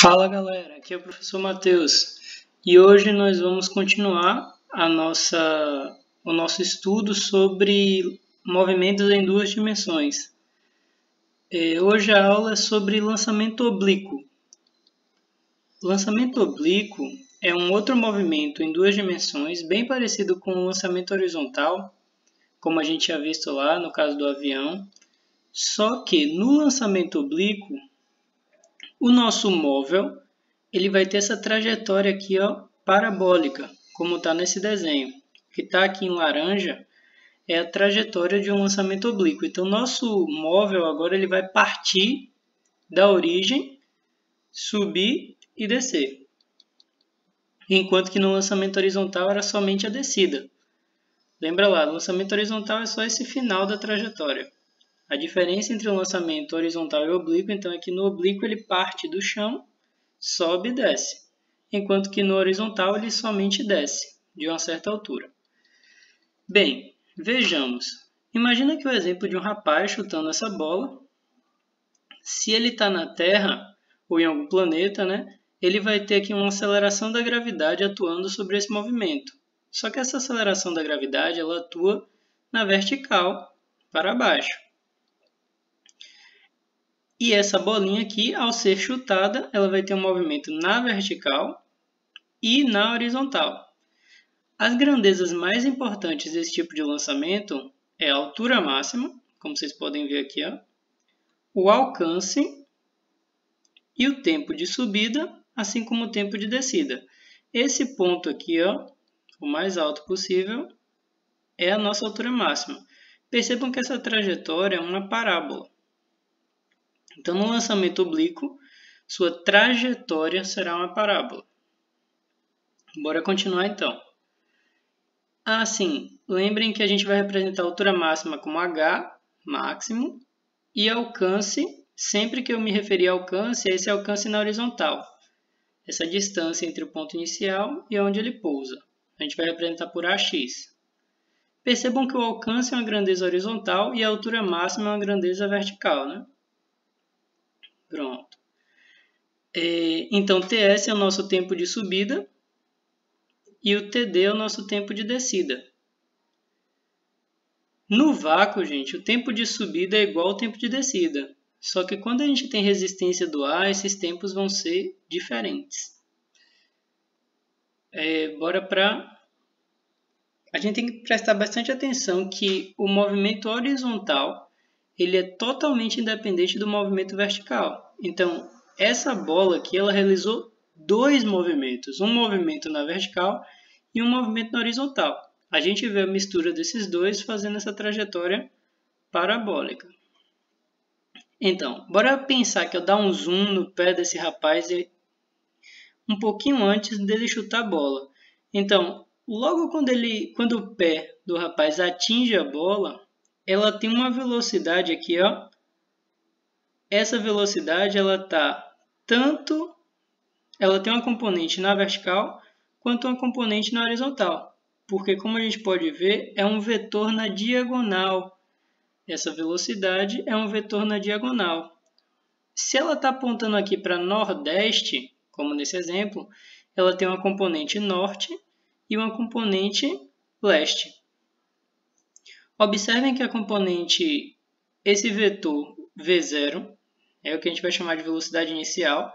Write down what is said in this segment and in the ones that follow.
Fala galera, aqui é o professor Matheus e hoje nós vamos continuar o nosso estudo sobre movimentos em duas dimensões. Hoje a aula é sobre lançamento oblíquo. Lançamento oblíquo é um outro movimento em duas dimensões, bem parecido com o lançamento horizontal, como a gente tinha visto lá no caso do avião, só que no lançamento oblíquo, o nosso móvel ele vai ter essa trajetória aqui, ó, parabólica, como está nesse desenho. O que está aqui em laranja é a trajetória de um lançamento oblíquo. Então, nosso móvel agora ele vai partir da origem, subir e descer. Enquanto que no lançamento horizontal era somente a descida. Lembra lá, o lançamento horizontal é só esse final da trajetória. A diferença entre o lançamento horizontal e oblíquo, então, é que no oblíquo ele parte do chão, sobe e desce, enquanto que no horizontal ele somente desce, de uma certa altura. Bem, vejamos. Imagina que o exemplo de um rapaz chutando essa bola, se ele está na Terra, ou em algum planeta, né, ele vai ter aqui uma aceleração da gravidade atuando sobre esse movimento. Só que essa aceleração da gravidade ela atua na vertical, para baixo. E essa bolinha aqui, ao ser chutada, ela vai ter um movimento na vertical e na horizontal. As grandezas mais importantes desse tipo de lançamento é a altura máxima, como vocês podem ver aqui, ó, o alcance e o tempo de subida, assim como o tempo de descida. Esse ponto aqui, ó, o mais alto possível, é a nossa altura máxima. Percebam que essa trajetória é uma parábola. Então, no lançamento oblíquo, sua trajetória será uma parábola. Bora continuar então. Sim, lembrem que a gente vai representar a altura máxima como h, máximo, e alcance, sempre que eu me referir a alcance, é esse alcance na horizontal. Essa distância entre o ponto inicial e onde ele pousa. A gente vai representar por AX. Percebam que o alcance é uma grandeza horizontal e a altura máxima é uma grandeza vertical, né? Pronto. Então, TS é o nosso tempo de subida e o TD é o nosso tempo de descida. No vácuo, gente, o tempo de subida é igual ao tempo de descida. Só que quando a gente tem resistência do ar, esses tempos vão ser diferentes. A gente tem que prestar bastante atenção que o movimento horizontal ele é totalmente independente do movimento vertical. Então, essa bola aqui ela realizou dois movimentos, um movimento na vertical e um movimento na horizontal. A gente vê a mistura desses dois fazendo essa trajetória parabólica. Então, bora pensar que eu dar um zoom no pé desse rapaz um pouquinho antes dele chutar a bola. Então, logo quando o pé do rapaz atinge a bola, ela tem uma velocidade aqui, ó. Essa velocidade ela tem uma componente na vertical quanto uma componente na horizontal, porque como a gente pode ver, é um vetor na diagonal. Essa velocidade é um vetor na diagonal. Se ela está apontando aqui para nordeste, como nesse exemplo, ela tem uma componente norte e uma componente leste. Observem que a componente, esse vetor V0, é o que a gente vai chamar de velocidade inicial,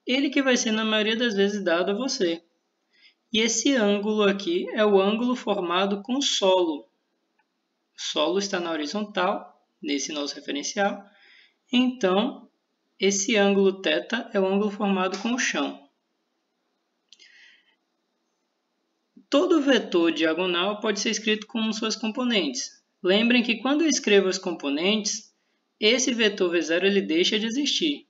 ele que vai ser na maioria das vezes dado a você. E esse ângulo aqui é o ângulo formado com o solo. O solo está na horizontal, nesse nosso referencial. Então, esse ângulo θ é o ângulo formado com o chão. Todo vetor diagonal pode ser escrito com suas componentes. Lembrem que quando eu escrevo as componentes, esse vetor V0 ele deixa de existir.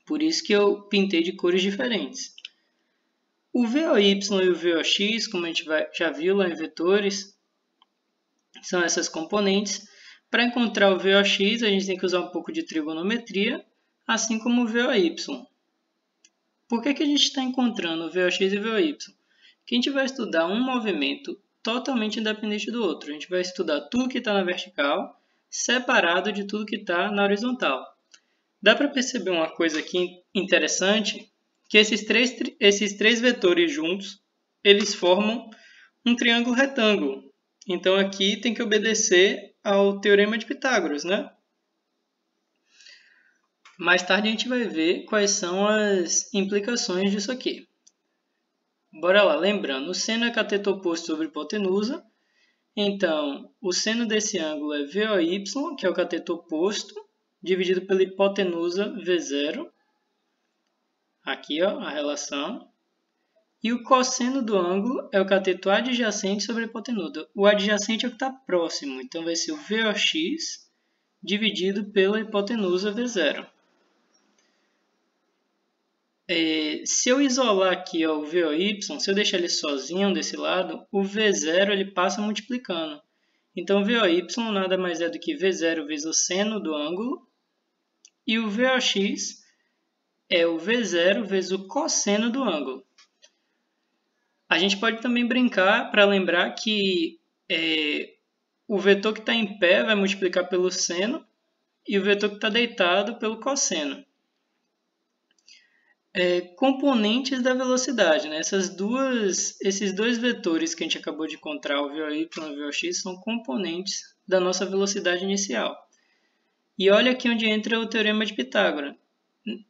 Por isso que eu pintei de cores diferentes. O VOY e o VOX, como a gente já viu lá em vetores, são essas componentes. Para encontrar o VOX, a gente tem que usar um pouco de trigonometria, assim como o VOY. Por que a gente está encontrando o VOX e o VOY? Porque a gente vai estudar um movimento totalmente independente do outro. A gente vai estudar tudo que está na vertical, separado de tudo que está na horizontal. Dá para perceber uma coisa aqui interessante, que esses três vetores juntos, eles formam um triângulo retângulo. Então aqui tem que obedecer ao Teorema de Pitágoras, né? Mais tarde a gente vai ver quais são as implicações disso aqui. Bora lá, lembrando, o seno é cateto oposto sobre hipotenusa. Então, o seno desse ângulo é VOY, que é o cateto oposto, dividido pela hipotenusa V0. Aqui, ó, a relação. E o cosseno do ângulo é o cateto adjacente sobre a hipotenusa. O adjacente é o que está próximo, então vai ser o VOX dividido pela hipotenusa V0. Se eu isolar aqui ó, o VOY, se eu deixar ele sozinho desse lado, o V0 ele passa multiplicando. Então, o VOY nada mais é do que V0 vezes o seno do ângulo, e o VOX é o V0 vezes o cosseno do ângulo. A gente pode também brincar para lembrar que o vetor que está em pé vai multiplicar pelo seno, e o vetor que está deitado pelo cosseno. Componentes da velocidade, né? Esses dois vetores que a gente acabou de encontrar, o VOY e o VOX, são componentes da nossa velocidade inicial. E olha aqui onde entra o Teorema de Pitágoras.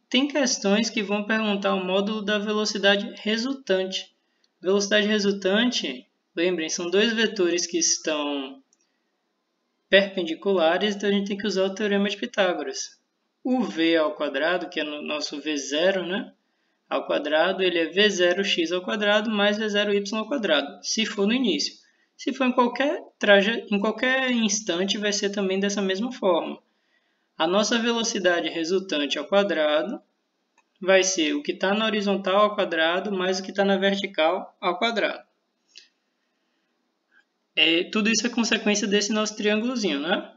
Tem questões que vão perguntar o módulo da velocidade resultante. Velocidade resultante, lembrem, são dois vetores que estão perpendiculares, então a gente tem que usar o Teorema de Pitágoras. O v ao quadrado, que é o nosso v0, né? Ao quadrado, ele é v0x ao quadrado mais v0y ao quadrado, se for no início. Se for em qualquer instante, vai ser também dessa mesma forma. A nossa velocidade resultante ao quadrado vai ser o que está na horizontal ao quadrado mais o que está na vertical ao quadrado. Tudo isso é consequência desse nosso triângulozinho, né?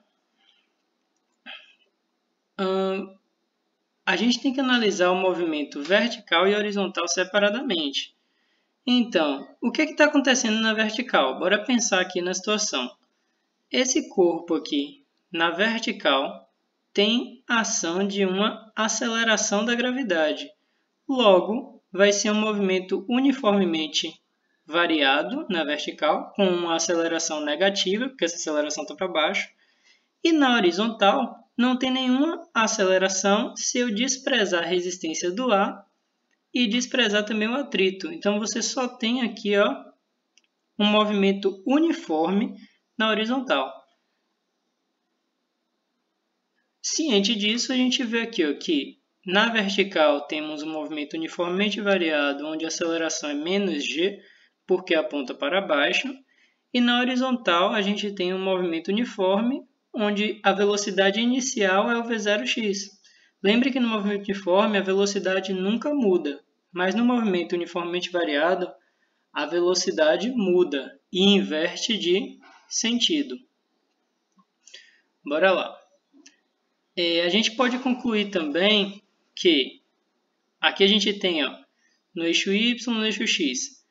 A gente tem que analisar o movimento vertical e horizontal separadamente. Então, o que está acontecendo na vertical? Bora pensar aqui na situação. Esse corpo aqui, na vertical, tem a ação de uma aceleração da gravidade. Logo, vai ser um movimento uniformemente variado na vertical, com uma aceleração negativa, porque essa aceleração está para baixo. E na horizontal, não tem nenhuma aceleração se eu desprezar a resistência do ar e desprezar também o atrito. Então, você só tem aqui ó, um movimento uniforme na horizontal. Ciente disso, a gente vê aqui ó, que na vertical temos um movimento uniformemente variado, onde a aceleração é menos g, porque aponta para baixo. E na horizontal, a gente tem um movimento uniforme, onde a velocidade inicial é o v0x. Lembre que no movimento uniforme a velocidade nunca muda, mas no movimento uniformemente variado a velocidade muda e inverte de sentido. Bora lá. A gente pode concluir também que aqui a gente tem ó, no eixo y e no eixo x.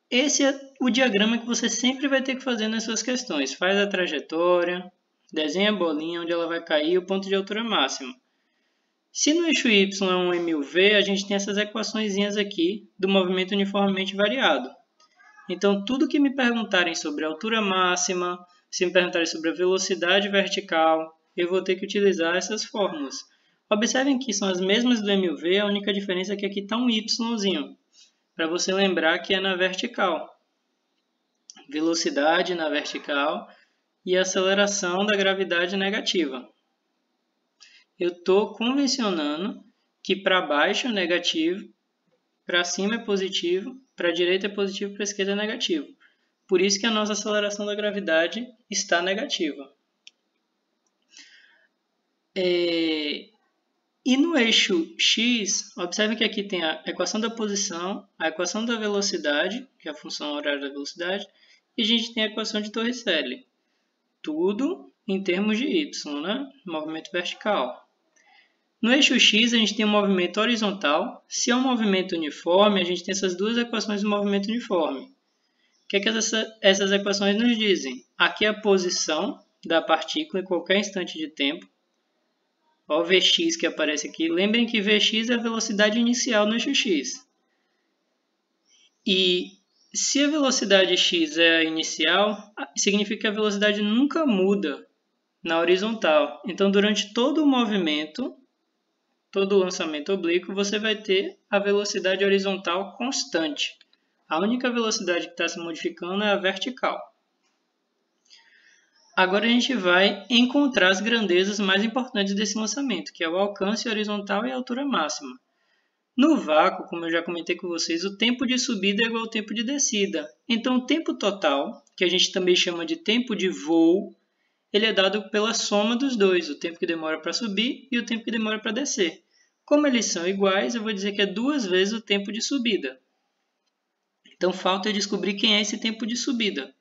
Esse é o diagrama que você sempre vai ter que fazer nas suas questões. Faz a trajetória, desenha a bolinha onde ela vai cair, o ponto de altura máxima. Se no eixo y é um mv, a gente tem essas equaçõezinhas aqui do movimento uniformemente variado. Então, tudo que me perguntarem sobre a altura máxima, se me perguntarem sobre a velocidade vertical, eu vou ter que utilizar essas fórmulas. Observem que são as mesmas do mv, a única diferença é que aqui está um yzinho, para você lembrar que é na vertical. Velocidade na vertical e aceleração da gravidade negativa. Eu estou convencionando que para baixo é negativo, para cima é positivo, para a direita é positivo, para a esquerda é negativo. Por isso que a nossa aceleração da gravidade está negativa. E no eixo x, observe que aqui tem a equação da posição, a equação da velocidade, que é a função horária da velocidade, e a gente tem a equação de Torricelli. Tudo em termos de y, né? Movimento vertical. No eixo x, a gente tem um movimento horizontal. Se é um movimento uniforme, a gente tem essas duas equações de movimento uniforme. O que é que essas equações nos dizem? Aqui é a posição da partícula em qualquer instante de tempo. Olha o Vx que aparece aqui. Lembrem que Vx é a velocidade inicial no eixo x. E se a velocidade x é a inicial, significa que a velocidade nunca muda na horizontal. Então, durante todo o movimento, todo o lançamento oblíquo, você vai ter a velocidade horizontal constante. A única velocidade que está se modificando é a vertical. Agora a gente vai encontrar as grandezas mais importantes desse lançamento, que é o alcance horizontal e a altura máxima. No vácuo, como eu já comentei com vocês, o tempo de subida é igual ao tempo de descida. Então, o tempo total, que a gente também chama de tempo de voo, ele é dado pela soma dos dois, o tempo que demora para subir e o tempo que demora para descer. Como eles são iguais, eu vou dizer que é 2 vezes o tempo de subida. Então, falta eu descobrir quem é esse tempo de subida.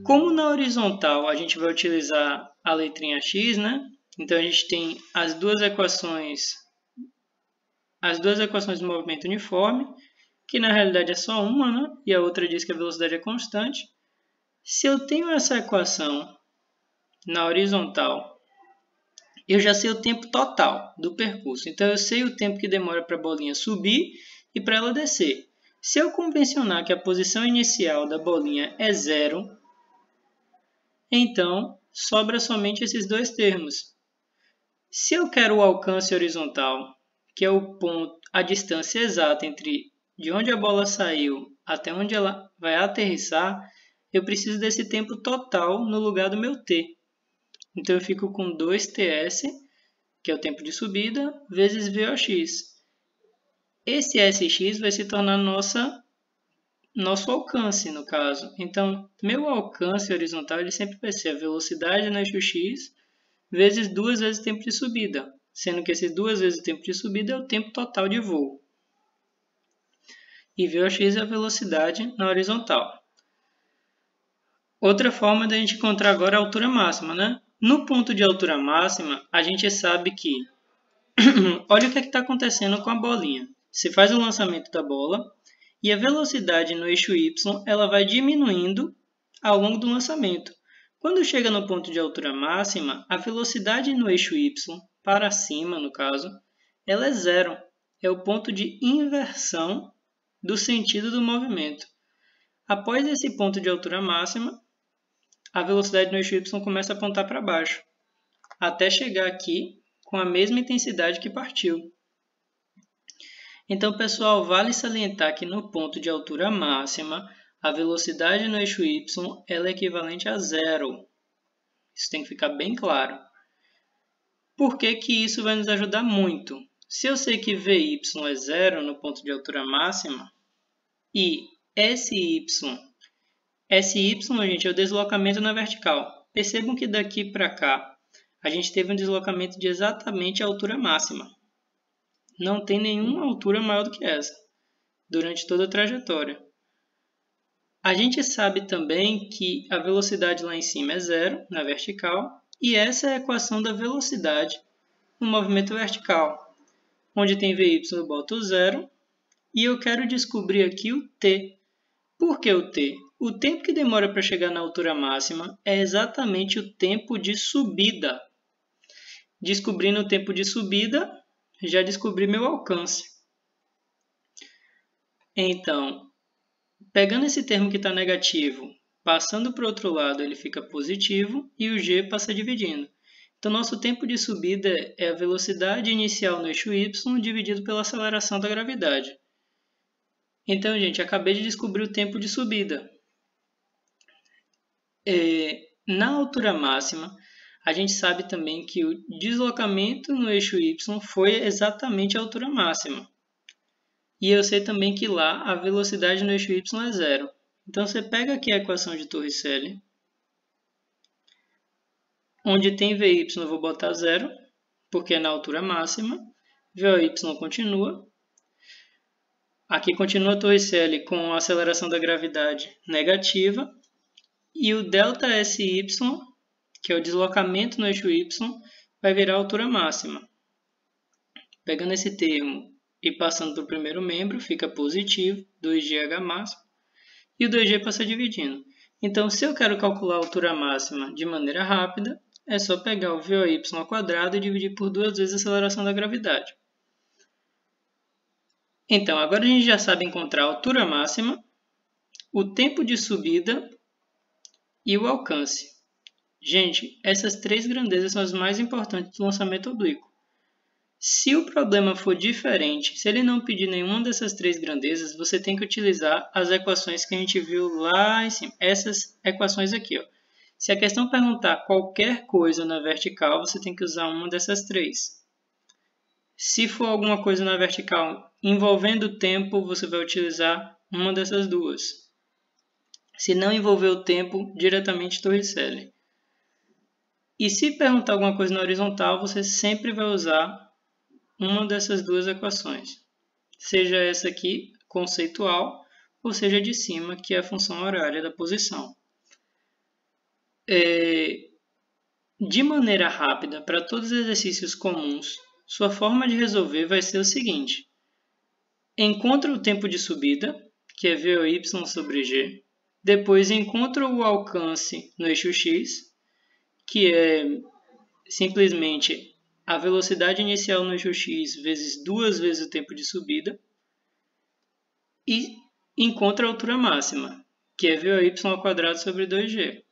Como na horizontal a gente vai utilizar a letrinha x, né? Então, a gente tem as duas equações do movimento uniforme, que na realidade é só uma, né? E a outra diz que a velocidade é constante. Se eu tenho essa equação na horizontal, eu já sei o tempo total do percurso. Então, eu sei o tempo que demora para a bolinha subir e para ela descer. Se eu convencionar que a posição inicial da bolinha é 0, então sobra somente esses dois termos. Se eu quero o alcance horizontal, que é o ponto, a distância exata entre de onde a bola saiu até onde ela vai aterrissar, eu preciso desse tempo total no lugar do meu t. Então eu fico com 2ts, que é o tempo de subida, vezes Vox. Esse Sx vai se tornar nosso alcance, no caso. Então, meu alcance horizontal ele sempre vai ser a velocidade no eixo x vezes 2 vezes o tempo de subida, sendo que esses 2 vezes o tempo de subida é o tempo total de voo. E Vox é a velocidade na horizontal. Outra forma de a gente encontrar agora a altura máxima, né? No ponto de altura máxima, a gente sabe que olha o que está acontecendo com a bolinha. Você faz o lançamento da bola e a velocidade no eixo y ela vai diminuindo ao longo do lançamento. Quando chega no ponto de altura máxima, a velocidade no eixo y, para cima no caso, ela é 0. É o ponto de inversão do sentido do movimento. Após esse ponto de altura máxima, a velocidade no eixo y começa a apontar para baixo, até chegar aqui com a mesma intensidade que partiu. Então, pessoal, vale salientar que no ponto de altura máxima, a velocidade no eixo y ela é equivalente a 0. Isso tem que ficar bem claro. Por que que isso vai nos ajudar muito? Se eu sei que Vy é 0 no ponto de altura máxima, e Sy, gente, é o deslocamento na vertical. Percebam que daqui para cá, a gente teve um deslocamento de exatamente a altura máxima. Não tem nenhuma altura maior do que essa, durante toda a trajetória. A gente sabe também que a velocidade lá em cima é 0, na vertical, e essa é a equação da velocidade no movimento vertical, onde tem Vy, eu boto 0, e eu quero descobrir aqui o t. Por que o t? O tempo que demora para chegar na altura máxima é exatamente o tempo de subida. Descobrindo o tempo de subida, já descobri meu alcance. Então, pegando esse termo que está negativo, passando para o outro lado, ele fica positivo e o g passa dividindo. Então, nosso tempo de subida é a velocidade inicial no eixo y dividido pela aceleração da gravidade. Então, gente, acabei de descobrir o tempo de subida. Na altura máxima, a gente sabe também que o deslocamento no eixo y foi exatamente a altura máxima. E eu sei também que lá a velocidade no eixo y é 0. Então, você pega aqui a equação de Torricelli, onde tem Vy eu vou botar 0, porque é na altura máxima. Vy continua. Aqui continua a Torricelli com a aceleração da gravidade negativa. E o ΔSy, que é o deslocamento no eixo y, vai virar a altura máxima. Pegando esse termo e passando para o primeiro membro, fica positivo, 2gh máximo, e o 2g passa dividindo. Então, se eu quero calcular a altura máxima de maneira rápida, é só pegar o VOY ao quadrado e dividir por 2 vezes a aceleração da gravidade. Então, agora a gente já sabe encontrar a altura máxima, o tempo de subida e o alcance. Gente, essas três grandezas são as mais importantes do lançamento oblíquo. Se o problema for diferente, se ele não pedir nenhuma dessas três grandezas, você tem que utilizar as equações que a gente viu lá em cima. Essas equações aqui, ó. Se a questão perguntar qualquer coisa na vertical, você tem que usar uma dessas três. Se for alguma coisa na vertical envolvendo o tempo, você vai utilizar uma dessas duas. Se não envolver o tempo, diretamente Torricelli. E se perguntar alguma coisa na horizontal, você sempre vai usar uma dessas duas equações. Seja essa aqui, conceitual, ou seja de cima, que é a função horária da posição. De maneira rápida, para todos os exercícios comuns, sua forma de resolver vai ser o seguinte. Encontra o tempo de subida, que é VOY sobre G. Depois encontra o alcance no eixo X, que é simplesmente a velocidade inicial no eixo X vezes 2 vezes o tempo de subida. E encontra a altura máxima, que é VOY ao quadrado sobre 2G.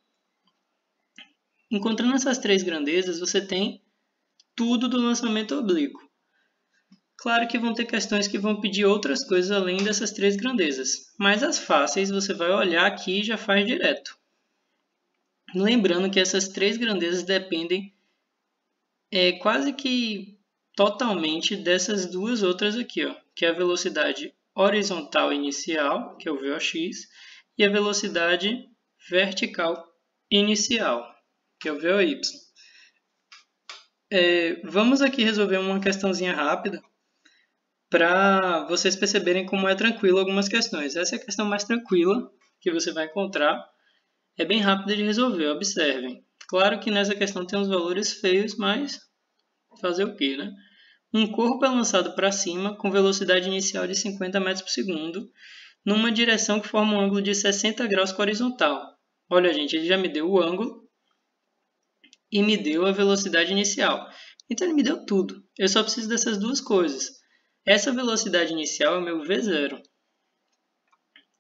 Encontrando essas três grandezas, você tem tudo do lançamento oblíquo. Claro que vão ter questões que vão pedir outras coisas além dessas três grandezas, mas as fáceis você vai olhar aqui e já faz direto. Lembrando que essas três grandezas dependem quase que totalmente dessas duas outras aqui, ó, que é a velocidade horizontal inicial, que é o VOX, e a velocidade vertical inicial, que é o VOY. Vamos aqui resolver uma questãozinha rápida para vocês perceberem como é tranquilo algumas questões. Essa é a questão mais tranquila que você vai encontrar. É bem rápida de resolver, observem. Claro que nessa questão tem uns valores feios, mas fazer o quê, né? Um corpo é lançado para cima com velocidade inicial de 50 metros por segundo, numa direção que forma um ângulo de 60 graus com a horizontal. Olha, gente, ele já me deu o ângulo e me deu a velocidade inicial. Então ele me deu tudo. Eu só preciso dessas duas coisas. Essa velocidade inicial é o meu V0.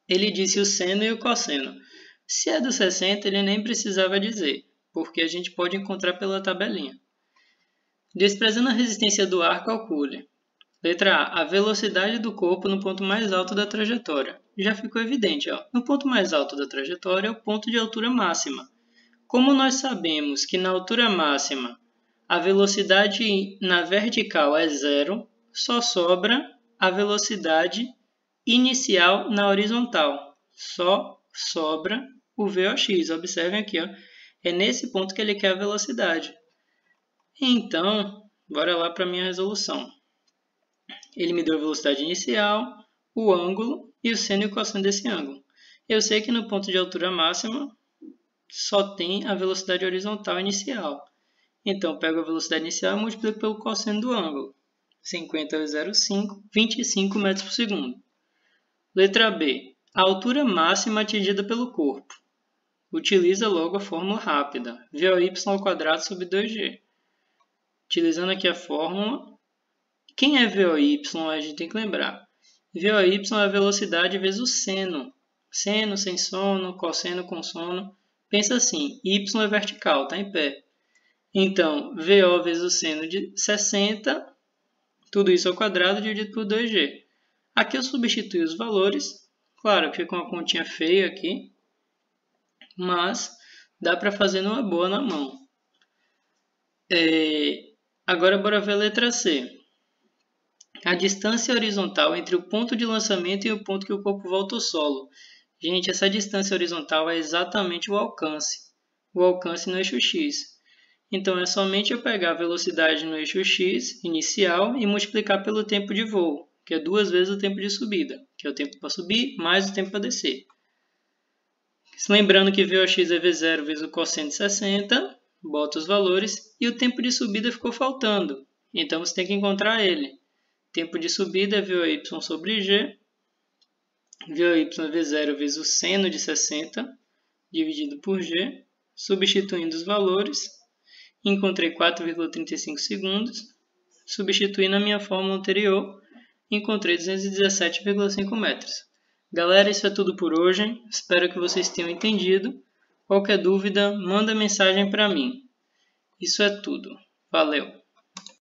Ele disse o seno e o cosseno. Se é do 60, ele nem precisava dizer, porque a gente pode encontrar pela tabelinha. Desprezando a resistência do ar, calcule. Letra A. A velocidade do corpo no ponto mais alto da trajetória. Já ficou evidente, ó. No ponto mais alto da trajetória é o ponto de altura máxima. Como nós sabemos que na altura máxima a velocidade na vertical é zero, só sobra a velocidade inicial na horizontal. Só sobra o VOX. Observem aqui, ó. É nesse ponto que ele quer a velocidade. Então, bora lá para a minha resolução. Ele me deu a velocidade inicial, o ângulo e o seno e o cosseno desse ângulo. Eu sei que no ponto de altura máxima só tem a velocidade horizontal inicial. Então, pego a velocidade inicial e multiplico pelo cosseno do ângulo. 50,05, 25 metros por segundo. Letra B. A altura máxima atingida pelo corpo. Utiliza logo a fórmula rápida. VOY ao quadrado sobre 2G. Utilizando aqui a fórmula. Quem é VOY? A gente tem que lembrar. VOY é a velocidade vezes o seno. Seno sem sono, cosseno com sono. Pensa assim, y é vertical, está em pé. Então, VO vezes o seno de 60, tudo isso ao quadrado dividido por 2G. Aqui eu substituo os valores. Claro que fica uma continha feia aqui, mas dá para fazer numa boa na mão. Agora bora ver a letra C. A distância horizontal entre o ponto de lançamento e o ponto que o corpo volta ao solo. Gente, essa distância horizontal é exatamente o alcance no eixo X. Então, é somente eu pegar a velocidade no eixo X inicial e multiplicar pelo tempo de voo, que é 2 vezes o tempo de subida, que é o tempo para subir mais o tempo para descer. Lembrando que VOX é V0 vezes o cosseno de 60, bota os valores, e o tempo de subida ficou faltando, então você tem que encontrar ele. Tempo de subida é VOY sobre G, VOY é V0 vezes o seno de 60, dividido por G, substituindo os valores, encontrei 4,35 segundos, substituí na minha fórmula anterior, encontrei 217,5 metros. Galera, isso é tudo por hoje, espero que vocês tenham entendido. Qualquer dúvida, manda mensagem para mim. Isso é tudo. Valeu!